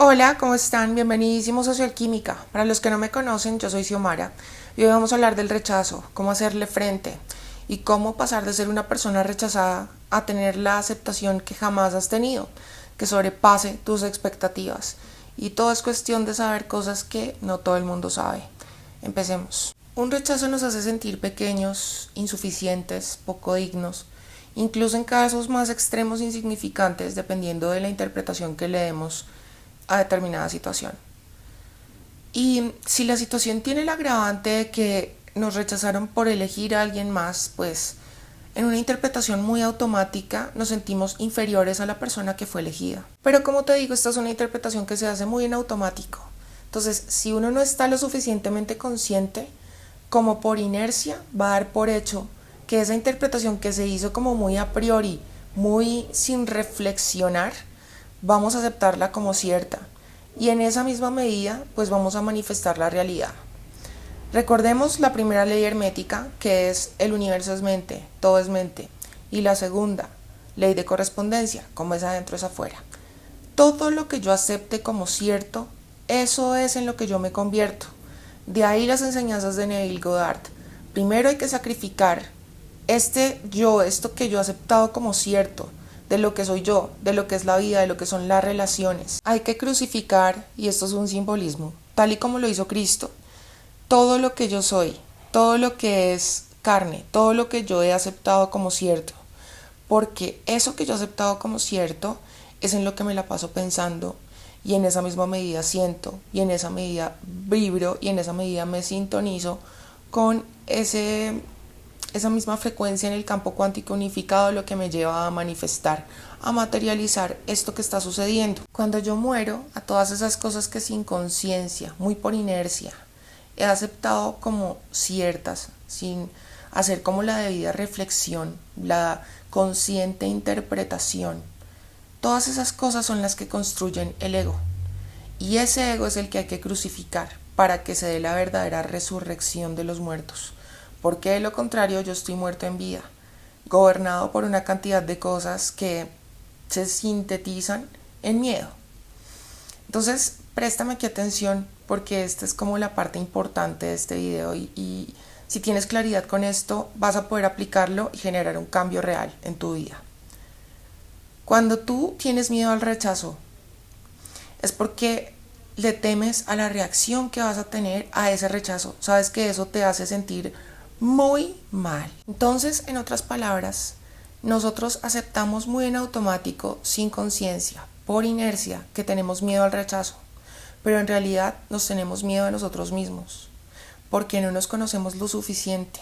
Hola, ¿cómo están? Bienvenidísimos a Socialquímica. Para los que no me conocen, yo soy Xiomara y hoy vamos a hablar del rechazo, cómo hacerle frente y cómo pasar de ser una persona rechazada a tener la aceptación que jamás has tenido, que sobrepase tus expectativas. Y todo es cuestión de saber cosas que no todo el mundo sabe. Empecemos. Un rechazo nos hace sentir pequeños, insuficientes, poco dignos, incluso en casos más extremos e insignificantes, dependiendo de la interpretación que le demos a determinada situación. Y si la situación tiene el agravante de que nos rechazaron por elegir a alguien más, pues en una interpretación muy automática nos sentimos inferiores a la persona que fue elegida. Pero como te digo, esta es una interpretación que se hace muy en automático. Entonces, si uno no está lo suficientemente consciente, como por inercia, va a dar por hecho que esa interpretación que se hizo como muy a priori, muy sin reflexionar, vamos a aceptarla como cierta y en esa misma medida pues vamos a manifestar la realidad. Recordemos la primera ley hermética, que es el universo es mente, todo es mente, y la segunda, ley de correspondencia, como es adentro es afuera. Todo lo que yo acepte como cierto, eso es en lo que yo me convierto. De ahí las enseñanzas de Neville Goddard. Primero hay que sacrificar esto que yo he aceptado como cierto, de lo que soy yo, de lo que es la vida, de lo que son las relaciones. Hay que crucificar, y esto es un simbolismo, tal y como lo hizo Cristo, todo lo que yo soy, todo lo que es carne, todo lo que yo he aceptado como cierto, porque eso que yo he aceptado como cierto es en lo que me la paso pensando y en esa misma medida siento y en esa medida vibro y en esa medida me sintonizo con esa misma frecuencia en el campo cuántico unificado, lo que me lleva a manifestar, a materializar esto que está sucediendo. Cuando yo muero, a todas esas cosas que sin conciencia, muy por inercia, he aceptado como ciertas, sin hacer como la debida reflexión, la consciente interpretación, todas esas cosas son las que construyen el ego. Y ese ego es el que hay que crucificar para que se dé la verdadera resurrección de los muertos. Porque de lo contrario yo estoy muerto en vida, gobernado por una cantidad de cosas que se sintetizan en miedo. Entonces, préstame aquí atención porque esta es como la parte importante de este video y si tienes claridad con esto vas a poder aplicarlo y generar un cambio real en tu vida. Cuando tú tienes miedo al rechazo, es porque le temes a la reacción que vas a tener a ese rechazo. Sabes que eso te hace sentir muy mal. Entonces, en otras palabras, nosotros aceptamos muy en automático, sin conciencia, por inercia, que tenemos miedo al rechazo, pero en realidad nos tenemos miedo a nosotros mismos, porque no nos conocemos lo suficiente,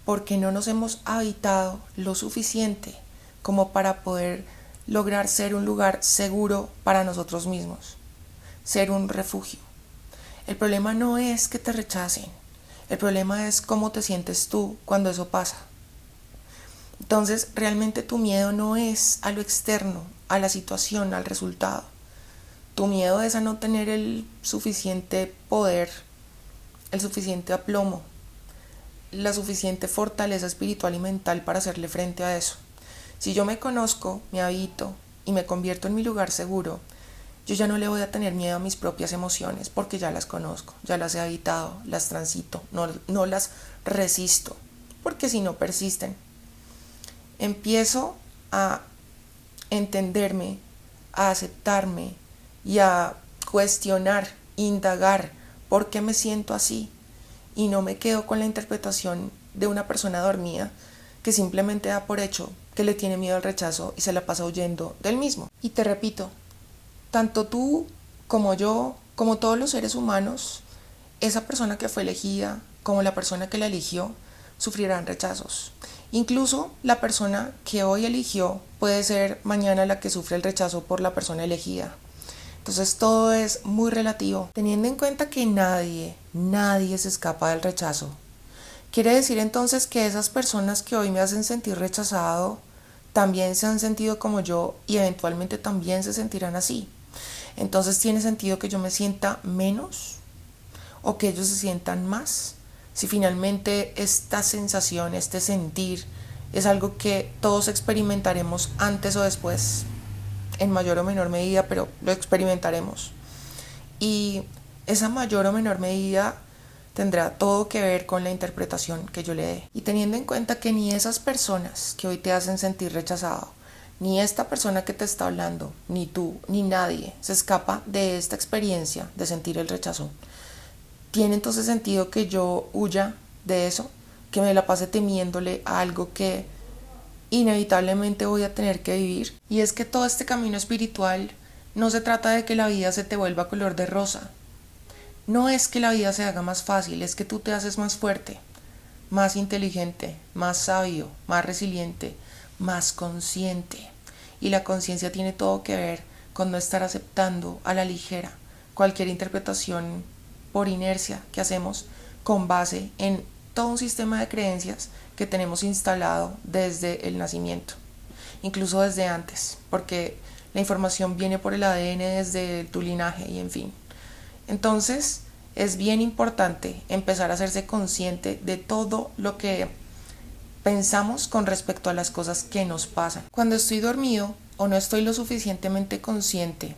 porque no nos hemos habitado lo suficiente como para poder lograr ser un lugar seguro para nosotros mismos, ser un refugio. El problema no es que te rechacen, el problema es cómo te sientes tú cuando eso pasa. Entonces, realmente tu miedo no es a lo externo, a la situación, al resultado. Tu miedo es a no tener el suficiente poder, el suficiente aplomo, la suficiente fortaleza espiritual y mental para hacerle frente a eso. Si yo me conozco, me habito y me convierto en mi lugar seguro, yo ya no le voy a tener miedo a mis propias emociones porque ya las conozco, ya las he habitado, las transito, no las resisto, porque si no persisten. Empiezo a entenderme, a aceptarme y a cuestionar, indagar por qué me siento así y no me quedo con la interpretación de una persona dormida que simplemente da por hecho que le tiene miedo al rechazo y se la pasa huyendo del mismo. Y te repito, tanto tú como yo, como todos los seres humanos, esa persona que fue elegida, como la persona que la eligió, sufrirán rechazos. Incluso la persona que hoy eligió puede ser mañana la que sufre el rechazo por la persona elegida. Entonces todo es muy relativo, teniendo en cuenta que nadie se escapa del rechazo. Quiere decir entonces que esas personas que hoy me hacen sentir rechazado también se han sentido como yo y eventualmente también se sentirán así. Entonces tiene sentido que yo me sienta menos o que ellos se sientan más. Si finalmente esta sensación, este sentir, es algo que todos experimentaremos antes o después, en mayor o menor medida, pero lo experimentaremos. Y esa mayor o menor medida tendrá todo que ver con la interpretación que yo le dé. Y teniendo en cuenta que ni esas personas que hoy te hacen sentir rechazado, ni esta persona que te está hablando, ni tú, ni nadie se escapa de esta experiencia de sentir el rechazo, ¿tiene entonces sentido que yo huya de eso? Que me la pase temiéndole a algo que inevitablemente voy a tener que vivir. Y es que todo este camino espiritual no se trata de que la vida se te vuelva color de rosa. No es que la vida se haga más fácil, es que tú te haces más fuerte, más inteligente, más sabio, más resiliente, más consciente. Y la conciencia tiene todo que ver con no estar aceptando a la ligera cualquier interpretación por inercia que hacemos con base en todo un sistema de creencias que tenemos instalado desde el nacimiento, incluso desde antes, porque la información viene por el ADN desde tu linaje y en fin. Entonces es bien importante empezar a hacerse consciente de todo lo que pensamos con respecto a las cosas que nos pasan. Cuando estoy dormido o no estoy lo suficientemente consciente,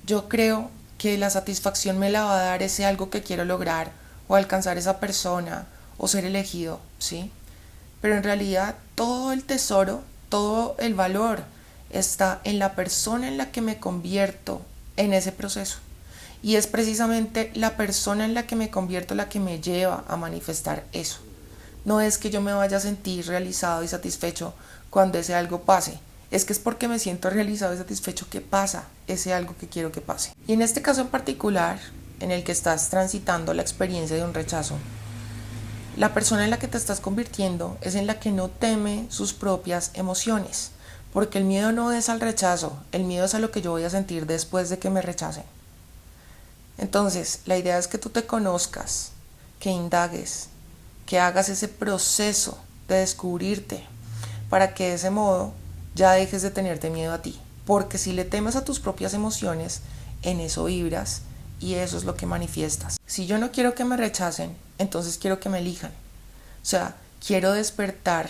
yo creo que la satisfacción me la va a dar ese algo que quiero lograr o alcanzar esa persona o ser elegido, ¿sí? Pero en realidad todo el tesoro, todo el valor está en la persona en la que me convierto en ese proceso. Y es precisamente la persona en la que me convierto la que me lleva a manifestar eso. No es que yo me vaya a sentir realizado y satisfecho cuando ese algo pase. Es que es porque me siento realizado y satisfecho que pasa ese algo que quiero que pase. Y en este caso en particular, en el que estás transitando la experiencia de un rechazo, la persona en la que te estás convirtiendo es en la que no teme sus propias emociones. Porque el miedo no es al rechazo, el miedo es a lo que yo voy a sentir después de que me rechacen. Entonces, la idea es que tú te conozcas, que indagues, que hagas ese proceso de descubrirte, para que de ese modo ya dejes de tenerte miedo a ti. Porque si le temes a tus propias emociones, en eso vibras y eso es lo que manifiestas. Si yo no quiero que me rechacen, entonces quiero que me elijan. O sea, quiero despertar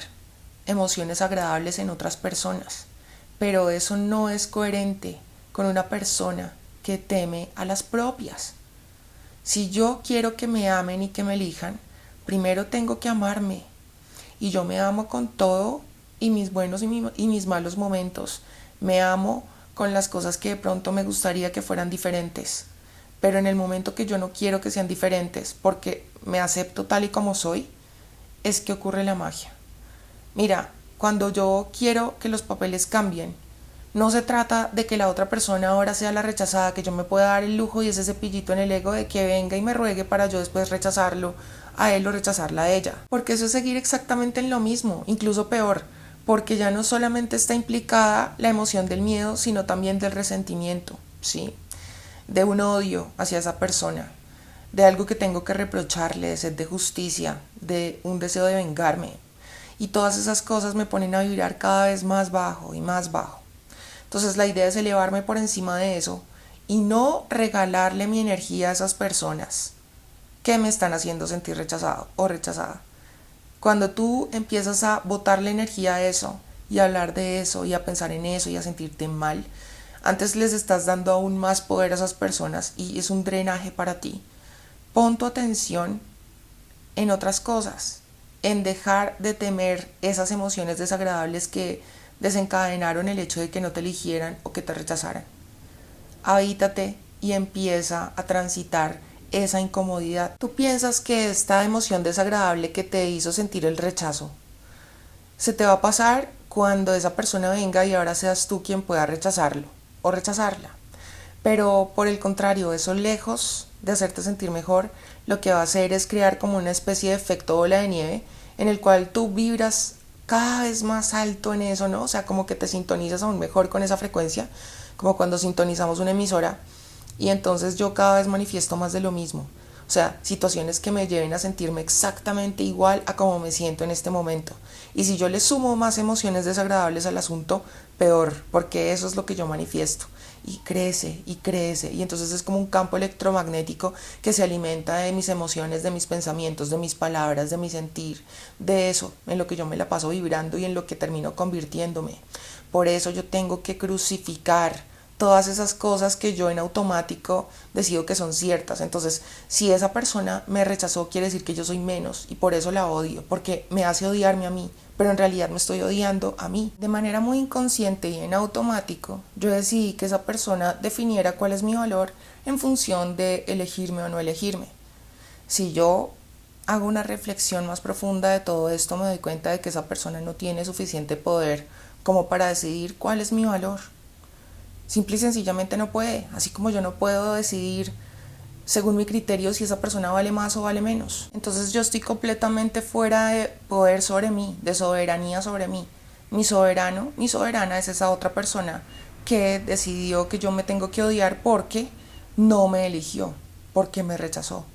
emociones agradables en otras personas, pero eso no es coherente con una persona que teme a las propias. Si yo quiero que me amen y que me elijan, primero tengo que amarme. Y yo me amo con todo y mis buenos y mis malos momentos. Me amo con las cosas que de pronto me gustaría que fueran diferentes. Pero en el momento que yo no quiero que sean diferentes porque me acepto tal y como soy, es que ocurre la magia. Mira, cuando yo quiero que los papeles cambien, no se trata de que la otra persona ahora sea la rechazada, que yo me pueda dar el lujo y ese cepillito en el ego de que venga y me ruegue para yo después rechazarlo a él o rechazarla a ella. Porque eso es seguir exactamente en lo mismo, incluso peor, porque ya no solamente está implicada la emoción del miedo, sino también del resentimiento, ¿sí? De un odio hacia esa persona, de algo que tengo que reprocharle, de sed de justicia, de un deseo de vengarme. Y todas esas cosas me ponen a vibrar cada vez más bajo y más bajo. Entonces la idea es elevarme por encima de eso y no regalarle mi energía a esas personas que me están haciendo sentir rechazado o rechazada. Cuando tú empiezas a botarle energía a eso y a hablar de eso y a pensar en eso y a sentirte mal, antes les estás dando aún más poder a esas personas y es un drenaje para ti. Pon tu atención en otras cosas, en dejar de temer esas emociones desagradables que desencadenaron el hecho de que no te eligieran o que te rechazaran. Habítate y empieza a transitar esa incomodidad. Tú piensas que esta emoción desagradable que te hizo sentir el rechazo se te va a pasar cuando esa persona venga y ahora seas tú quien pueda rechazarlo o rechazarla. Pero por el contrario, eso lejos de hacerte sentir mejor, lo que va a hacer es crear como una especie de efecto bola de nieve en el cual tú vibras cada vez más alto en eso, ¿no? O sea, como que te sintonizas aún mejor con esa frecuencia, como cuando sintonizamos una emisora, y entonces yo cada vez manifiesto más de lo mismo. O sea, situaciones que me lleven a sentirme exactamente igual a como me siento en este momento. Y si yo le sumo más emociones desagradables al asunto, peor, porque eso es lo que yo manifiesto. Y crece, y entonces es como un campo electromagnético que se alimenta de mis emociones, de mis pensamientos, de mis palabras, de mi sentir, de eso, en lo que yo me la paso vibrando y en lo que termino convirtiéndome. Por eso yo tengo que crucificar todas esas cosas que yo en automático decido que son ciertas. Entonces, si esa persona me rechazó, quiere decir que yo soy menos y por eso la odio, porque me hace odiarme a mí, pero en realidad me estoy odiando a mí. De manera muy inconsciente y en automático, yo decidí que esa persona definiera cuál es mi valor en función de elegirme o no elegirme. Si yo hago una reflexión más profunda de todo esto, me doy cuenta de que esa persona no tiene suficiente poder como para decidir cuál es mi valor. Simple y sencillamente no puede, así como yo no puedo decidir según mi criterio si esa persona vale más o vale menos. Entonces yo estoy completamente fuera de poder sobre mí, de soberanía sobre mí. Mi soberano, mi soberana es esa otra persona que decidió que yo me tengo que odiar porque no me eligió, porque me rechazó.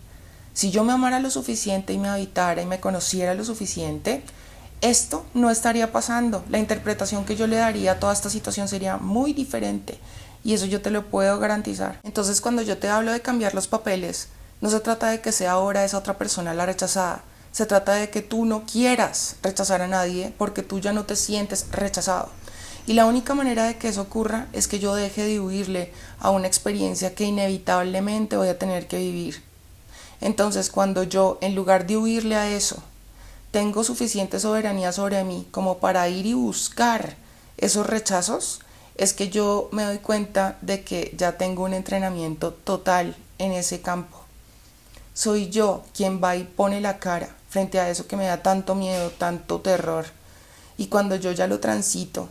Si yo me amara lo suficiente y me habitara y me conociera lo suficiente, esto no estaría pasando. La interpretación que yo le daría a toda esta situación sería muy diferente y eso yo te lo puedo garantizar. Entonces, cuando yo te hablo de cambiar los papeles, no se trata de que sea ahora esa otra persona la rechazada. Se trata de que tú no quieras rechazar a nadie porque tú ya no te sientes rechazado. Y la única manera de que eso ocurra es que yo deje de huirle a una experiencia que inevitablemente voy a tener que vivir. Entonces, cuando yo, en lugar de huirle a eso, tengo suficiente soberanía sobre mí como para ir y buscar esos rechazos, es que yo me doy cuenta de que ya tengo un entrenamiento total en ese campo. Soy yo quien va y pone la cara frente a eso que me da tanto miedo, tanto terror. Y cuando yo ya lo transito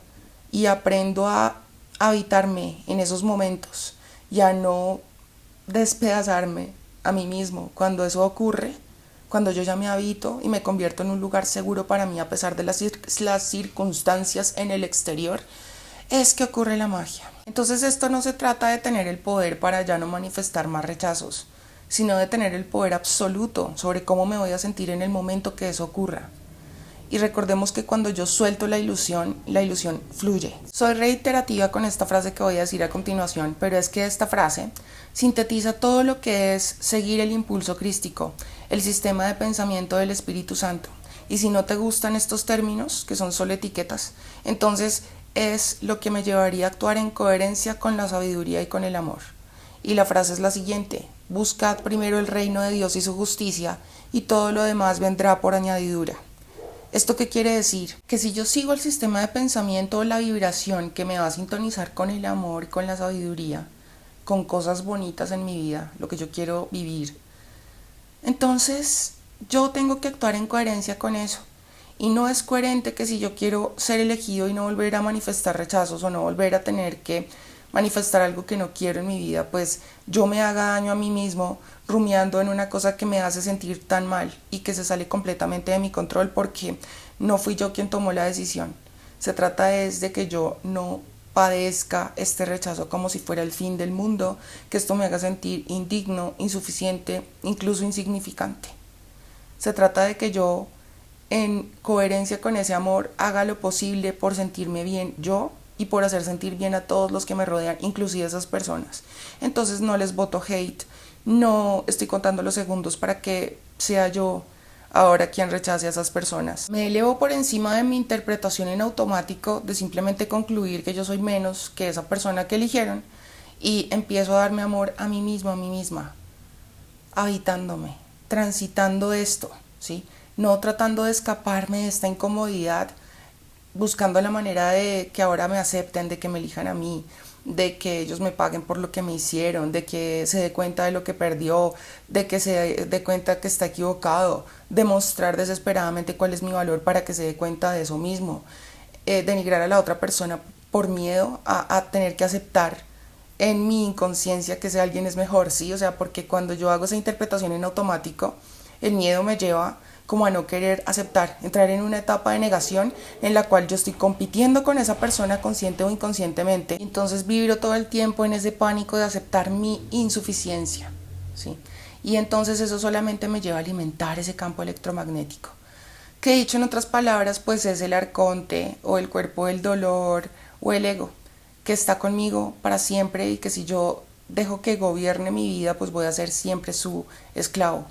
y aprendo a habitarme en esos momentos y a no despedazarme a mí mismo cuando eso ocurre, cuando yo ya me habito y me convierto en un lugar seguro para mí a pesar de las circunstancias en el exterior, es que ocurre la magia. Entonces esto no se trata de tener el poder para ya no manifestar más rechazos, sino de tener el poder absoluto sobre cómo me voy a sentir en el momento que eso ocurra. Y recordemos que cuando yo suelto la ilusión fluye. Soy reiterativa con esta frase que voy a decir a continuación, pero es que esta frase sintetiza todo lo que es seguir el impulso crístico, el sistema de pensamiento del Espíritu Santo. Y si no te gustan estos términos, que son solo etiquetas, entonces es lo que me llevaría a actuar en coherencia con la sabiduría y con el amor. Y la frase es la siguiente: buscad primero el reino de Dios y su justicia, y todo lo demás vendrá por añadidura. ¿Esto qué quiere decir? Que si yo sigo el sistema de pensamiento o la vibración que me va a sintonizar con el amor y con la sabiduría, con cosas bonitas en mi vida, lo que yo quiero vivir, entonces yo tengo que actuar en coherencia con eso. Y no es coherente que si yo quiero ser elegido y no volver a manifestar rechazos o no volver a tener que manifestar algo que no quiero en mi vida, pues yo me haga daño a mí mismo rumiando en una cosa que me hace sentir tan mal y que se sale completamente de mi control porque no fui yo quien tomó la decisión. Se trata de que yo no padezca este rechazo como si fuera el fin del mundo, que esto me haga sentir indigno, insuficiente, incluso insignificante. Se trata de que yo, en coherencia con ese amor, haga lo posible por sentirme bien yo y por hacer sentir bien a todos los que me rodean, inclusive esas personas. Entonces no les voto hate, no estoy contando los segundos para que sea yo ahora quien rechace a esas personas. Me elevo por encima de mi interpretación en automático de simplemente concluir que yo soy menos que esa persona que eligieron y empiezo a darme amor a mí mismo, a mí misma, habitándome, transitando esto, ¿sí? No tratando de escaparme de esta incomodidad, buscando la manera de que ahora me acepten, de que me elijan a mí, de que ellos me paguen por lo que me hicieron, de que se dé cuenta de lo que perdió, de que se dé cuenta que está equivocado, demostrar desesperadamente cuál es mi valor para que se dé cuenta de eso mismo, denigrar a la otra persona por miedo a tener que aceptar en mi inconsciencia que ese alguien es mejor, ¿sí? O sea, porque cuando yo hago esa interpretación en automático, el miedo me lleva como a no querer aceptar, entrar en una etapa de negación en la cual yo estoy compitiendo con esa persona consciente o inconscientemente. Entonces vibro todo el tiempo en ese pánico de aceptar mi insuficiencia, ¿sí? Y entonces eso solamente me lleva a alimentar ese campo electromagnético, que dicho en otras palabras, pues es el arconte o el cuerpo del dolor o el ego, que está conmigo para siempre y que si yo dejo que gobierne mi vida, pues voy a ser siempre su esclavo.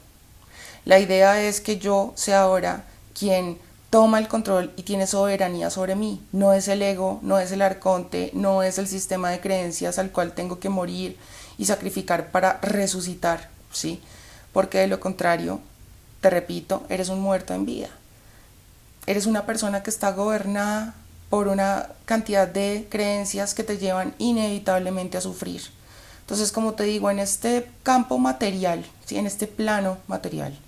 La idea es que yo sea ahora quien toma el control y tiene soberanía sobre mí. No es el ego, no es el arconte, no es el sistema de creencias al cual tengo que morir y sacrificar para resucitar, ¿sí? Porque de lo contrario, te repito, eres un muerto en vida. Eres una persona que está gobernada por una cantidad de creencias que te llevan inevitablemente a sufrir. Entonces, como te digo, en este campo material, ¿sí? En este plano material,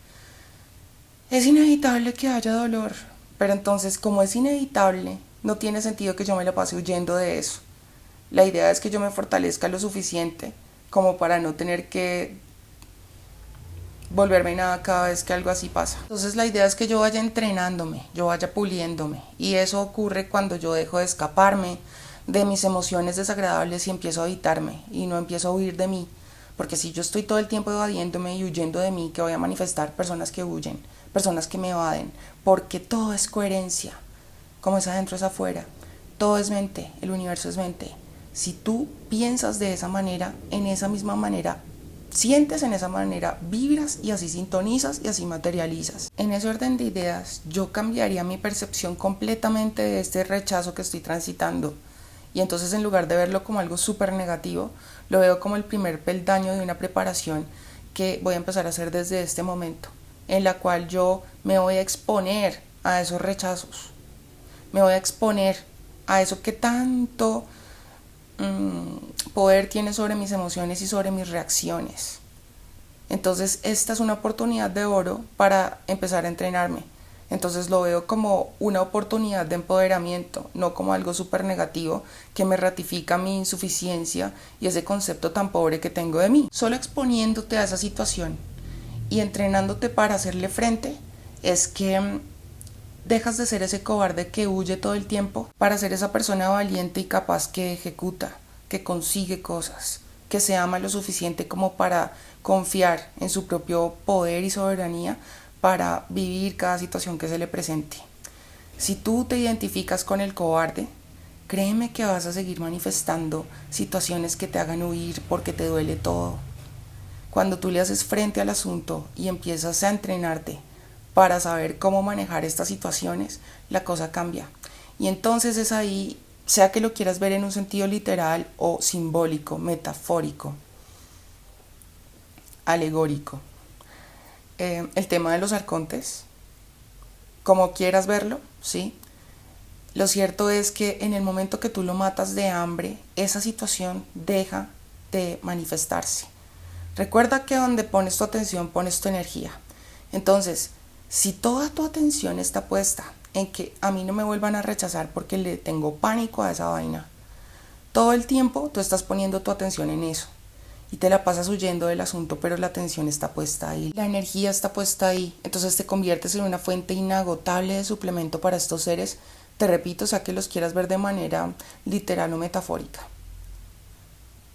es inevitable que haya dolor, pero entonces, como es inevitable, no tiene sentido que yo me la pase huyendo de eso. La idea es que yo me fortalezca lo suficiente como para no tener que volverme nada cada vez que algo así pasa. Entonces la idea es que yo vaya entrenándome, yo vaya puliéndome, y eso ocurre cuando yo dejo de escaparme de mis emociones desagradables y empiezo a evitarme y no empiezo a huir de mí. Porque si yo estoy todo el tiempo evadiéndome y huyendo de mí, ¿qué voy a manifestar? Personas que huyen, personas que me evaden, porque todo es coherencia. Como es adentro es afuera. Todo es mente, el universo es mente. Si tú piensas de esa manera, en esa misma manera, sientes en esa manera, vibras y así sintonizas y así materializas. En ese orden de ideas, yo cambiaría mi percepción completamente de este rechazo que estoy transitando. Y entonces, en lugar de verlo como algo súper negativo, lo veo como el primer peldaño de una preparación que voy a empezar a hacer desde este momento, en la cual yo me voy a exponer a esos rechazos, me voy a exponer a eso que tanto poder tiene sobre mis emociones y sobre mis reacciones. Entonces, esta es una oportunidad de oro para empezar a entrenarme. Entonces lo veo como una oportunidad de empoderamiento, no como algo súper negativo que me ratifica mi insuficiencia y ese concepto tan pobre que tengo de mí. Solo exponiéndote a esa situación y entrenándote para hacerle frente es que dejas de ser ese cobarde que huye todo el tiempo para ser esa persona valiente y capaz que ejecuta, que consigue cosas, que se ama lo suficiente como para confiar en su propio poder y soberanía para vivir cada situación que se le presente. Si tú te identificas con el cobarde, créeme que vas a seguir manifestando situaciones que te hagan huir porque te duele todo. Cuando tú le haces frente al asunto y empiezas a entrenarte para saber cómo manejar estas situaciones, la cosa cambia. Y entonces es ahí, sea que lo quieras ver en un sentido literal o simbólico, metafórico, alegórico. El tema de los arcontes, como quieras verlo, ¿sí? Lo cierto es que en el momento que tú lo matas de hambre, esa situación deja de manifestarse. Recuerda que donde pones tu atención, pones tu energía. Entonces, si toda tu atención está puesta en que a mí no me vuelvan a rechazar porque le tengo pánico a esa vaina, todo el tiempo tú estás poniendo tu atención en eso. Y te la pasas huyendo del asunto, pero la atención está puesta ahí, la energía está puesta ahí, entonces te conviertes en una fuente inagotable de suplemento para estos seres, te repito, sea que los quieras ver de manera literal o metafórica.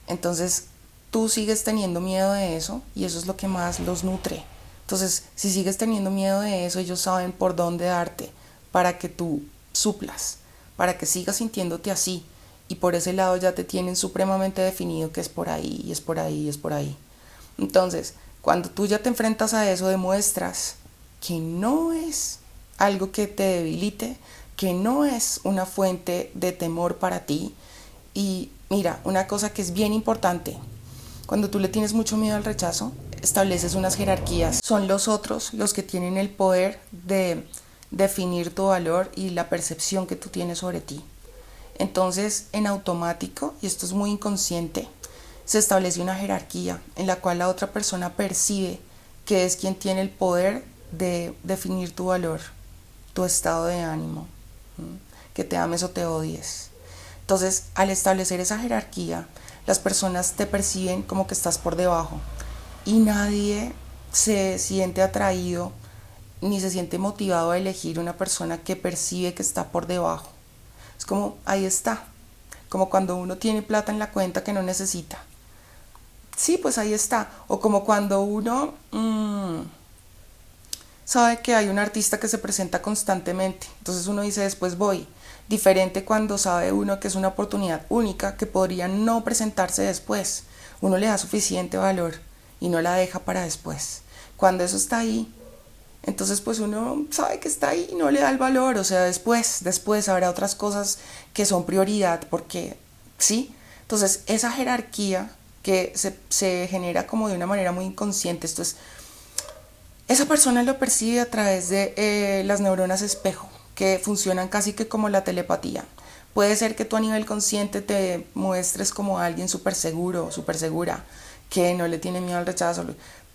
Entonces tú sigues teniendo miedo de eso y eso es lo que más los nutre. Entonces, si sigues teniendo miedo de eso, ellos saben por dónde darte para que tú suplas, para que sigas sintiéndote así. Y por ese lado ya te tienen supremamente definido que es por ahí, y es por ahí, y es por ahí. Entonces, cuando tú ya te enfrentas a eso, demuestras que no es algo que te debilite, que no es una fuente de temor para ti. Y mira, una cosa que es bien importante, cuando tú le tienes mucho miedo al rechazo, estableces unas jerarquías. Son los otros los que tienen el poder de definir tu valor y la percepción que tú tienes sobre ti. Entonces, en automático, y esto es muy inconsciente, se establece una jerarquía en la cual la otra persona percibe que es quien tiene el poder de definir tu valor, tu estado de ánimo, que te ames o te odies. Entonces, al establecer esa jerarquía, las personas te perciben como que estás por debajo y nadie se siente atraído ni se siente motivado a elegir una persona que percibe que está por debajo. Es como, ahí está, como cuando uno tiene plata en la cuenta que no necesita. Sí, pues ahí está. O como cuando uno sabe que hay un artista que se presenta constantemente, entonces uno dice después voy. Diferente cuando sabe uno que es una oportunidad única que podría no presentarse después. Uno le da suficiente valor y no la deja para después. Cuando eso está ahí, Entonces pues uno sabe que está ahí y no le da el valor, o sea, después habrá otras cosas que son prioridad, porque sí. Entonces esa jerarquía que se genera como de una manera muy inconsciente, esto es, esa persona lo percibe a través de las neuronas espejo, que funcionan casi que como la telepatía. Puede ser que tú a nivel consciente te muestres como alguien súper seguro, súper segura, que no le tiene miedo al rechazo,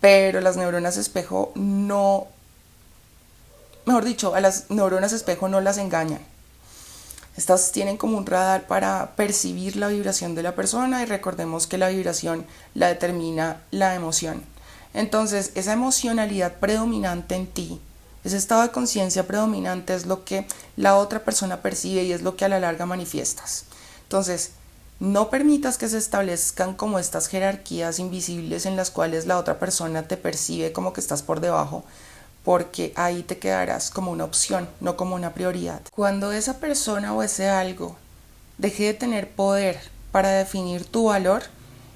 pero las neuronas espejo no, mejor dicho, a las neuronas espejo no las engañan. Estas tienen como un radar para percibir la vibración de la persona y recordemos que la vibración la determina la emoción. Entonces, esa emocionalidad predominante en ti, ese estado de conciencia predominante es lo que la otra persona percibe y es lo que a la larga manifiestas. Entonces, no permitas que se establezcan como estas jerarquías invisibles en las cuales la otra persona te percibe como que estás por debajo, porque ahí te quedarás como una opción, no como una prioridad. Cuando esa persona o ese algo deje de tener poder para definir tu valor,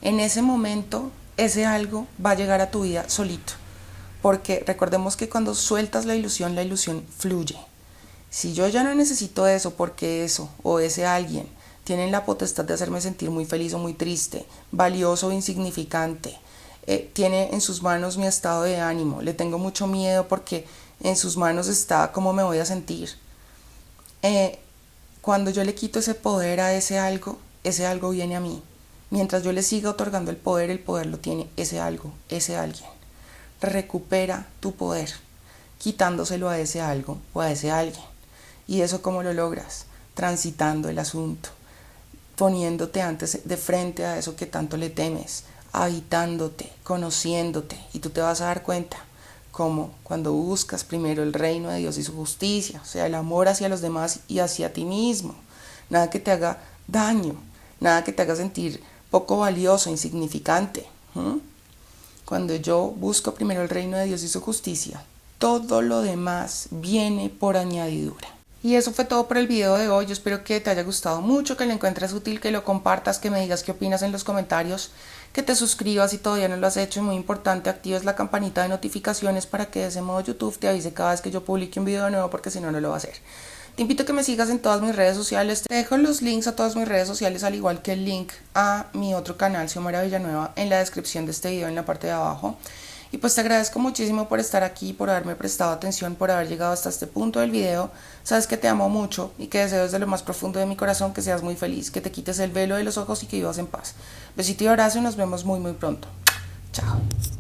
en ese momento ese algo va a llegar a tu vida solito. Porque recordemos que cuando sueltas la ilusión fluye. Si yo ya no necesito eso porque eso o ese alguien tienen la potestad de hacerme sentir muy feliz o muy triste, valioso o insignificante, tiene en sus manos mi estado de ánimo, le tengo mucho miedo porque en sus manos está cómo me voy a sentir. Cuando yo le quito ese poder a ese algo viene a mí. Mientras yo le siga otorgando el poder lo tiene ese algo, ese alguien. Recupera tu poder, quitándoselo a ese algo o a ese alguien. ¿Y eso cómo lo logras? Transitando el asunto, poniéndote antes de frente a eso que tanto le temes, habitándote, conociéndote, y tú te vas a dar cuenta como cuando buscas primero el reino de Dios y su justicia, o sea, el amor hacia los demás y hacia ti mismo, nada que te haga daño, nada que te haga sentir poco valioso, insignificante. Cuando yo busco primero el reino de Dios y su justicia, todo lo demás viene por añadidura. Y eso fue todo por el video de hoy. Yo espero que te haya gustado mucho, que lo encuentres útil, que lo compartas, que me digas qué opinas en los comentarios, que te suscribas si todavía no lo has hecho y muy importante, actives la campanita de notificaciones para que de ese modo YouTube te avise cada vez que yo publique un video nuevo, porque si no, no lo va a hacer. Te invito a que me sigas en todas mis redes sociales. Te dejo los links a todas mis redes sociales, al igual que el link a mi otro canal, Xiomara Villanueva, en la descripción de este video, en la parte de abajo. Y pues te agradezco muchísimo por estar aquí, por haberme prestado atención, por haber llegado hasta este punto del video. Sabes que te amo mucho y que deseo desde lo más profundo de mi corazón que seas muy feliz, que te quites el velo de los ojos y que vivas en paz. Besito y abrazo y nos vemos muy pronto. Chao.